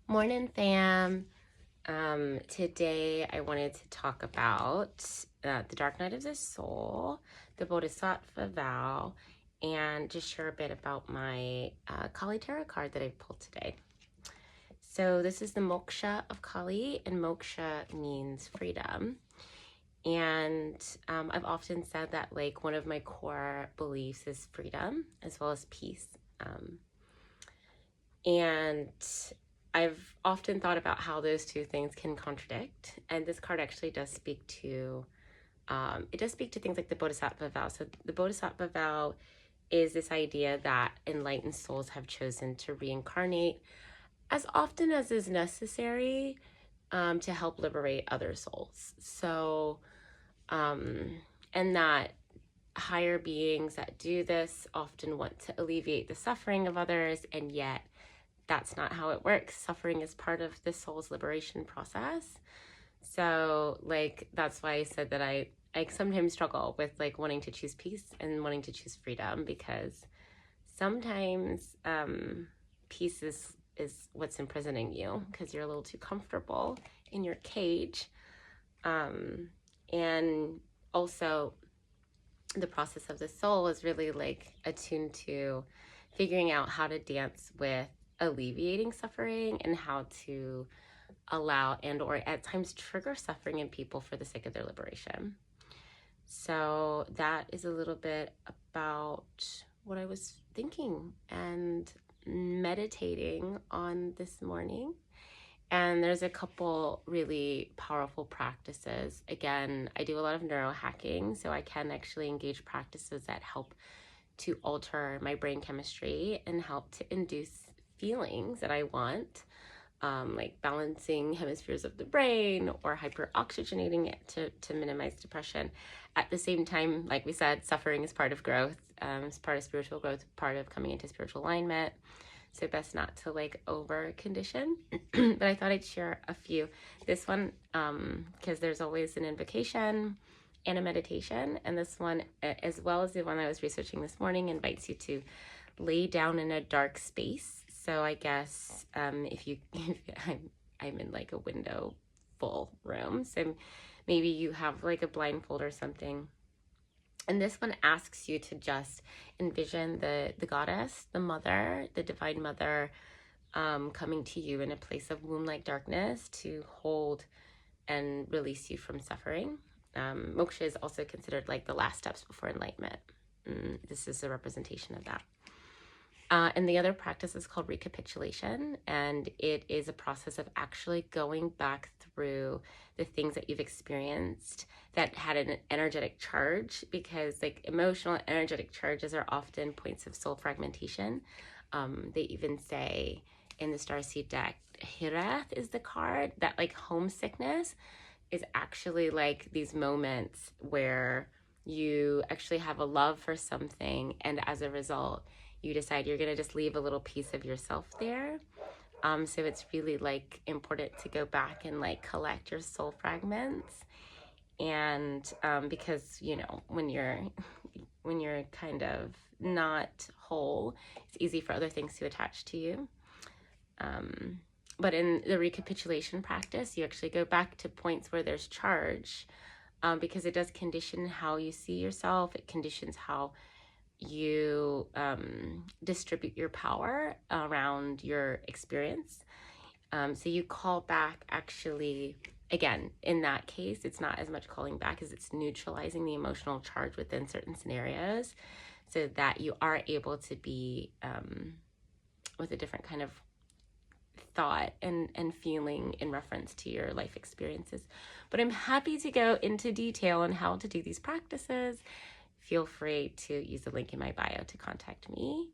Morning, fam. Today I wanted to talk about the Dark Night of the Soul, the Bodhisattva Vow, and just share a bit about my Kali Tarot card that I pulled today. So this is the Moksha of Kali, and Moksha means freedom. And I've often said that like one of my core beliefs is freedom as well as peace. And I've often thought about how those two things can contradict, and this card actually does speak to things like the Bodhisattva Vow. So the Bodhisattva Vow is this idea that enlightened souls have chosen to reincarnate as often as is necessary to help liberate other souls. So, and that higher beings that do this often want to alleviate the suffering of others, and yet that's not how it works. Suffering is part of the soul's liberation process. So like, that's why I said that I sometimes struggle with like wanting to choose peace and wanting to choose freedom, because sometimes peace is what's imprisoning you because you're a little too comfortable in your cage. And also the process of the soul is really like attuned to figuring out how to dance with alleviating suffering and how to allow and or at times trigger suffering in people for the sake of their liberation. So that is a little bit about what I was thinking and meditating on this morning. And there's a couple really powerful practices. Again, I do a lot of neurohacking, so I can actually engage practices that help to alter my brain chemistry and help to induce feelings that I want, like balancing hemispheres of the brain or hyperoxygenating it to minimize depression. At the same time, like we said, suffering is part of growth, it's part of spiritual growth, part of coming into spiritual alignment. So best not to like over condition. But I thought I'd share a few. This one, because there's always an invocation and a meditation, and this one, as well as the one I was researching this morning, invites you to lay down in a dark space. So I guess if I'm in like a window full room, so maybe you have like a blindfold or something. And this one asks you to just envision the goddess, the mother, the divine mother, coming to you in a place of womb-like darkness to hold and release you from suffering. Moksha is also considered like the last steps before enlightenment. This is a representation of that. And the other practice is called recapitulation, and it is a process of actually going back through the things that you've experienced that had an energetic charge, because like emotional energetic charges are often points of soul fragmentation. They even say in the Starseed deck, Hireth is the card, that like homesickness is actually like these moments where you actually have a love for something, and as a result you decide you're going to just leave a little piece of yourself there. So it's really like important to go back and like collect your soul fragments. And because, you know, when you're kind of not whole, it's easy for other things to attach to you. But in the recapitulation practice, you actually go back to points where there's charge, because it does condition how you see yourself. It conditions how you distribute your power around your experience. So you call back, actually, again, in that case, it's not as much calling back as it's neutralizing the emotional charge within certain scenarios, so that you are able to be with a different kind of thought and feeling in reference to your life experiences. But I'm happy to go into detail on how to do these practices. Feel free to use the link in my bio to contact me.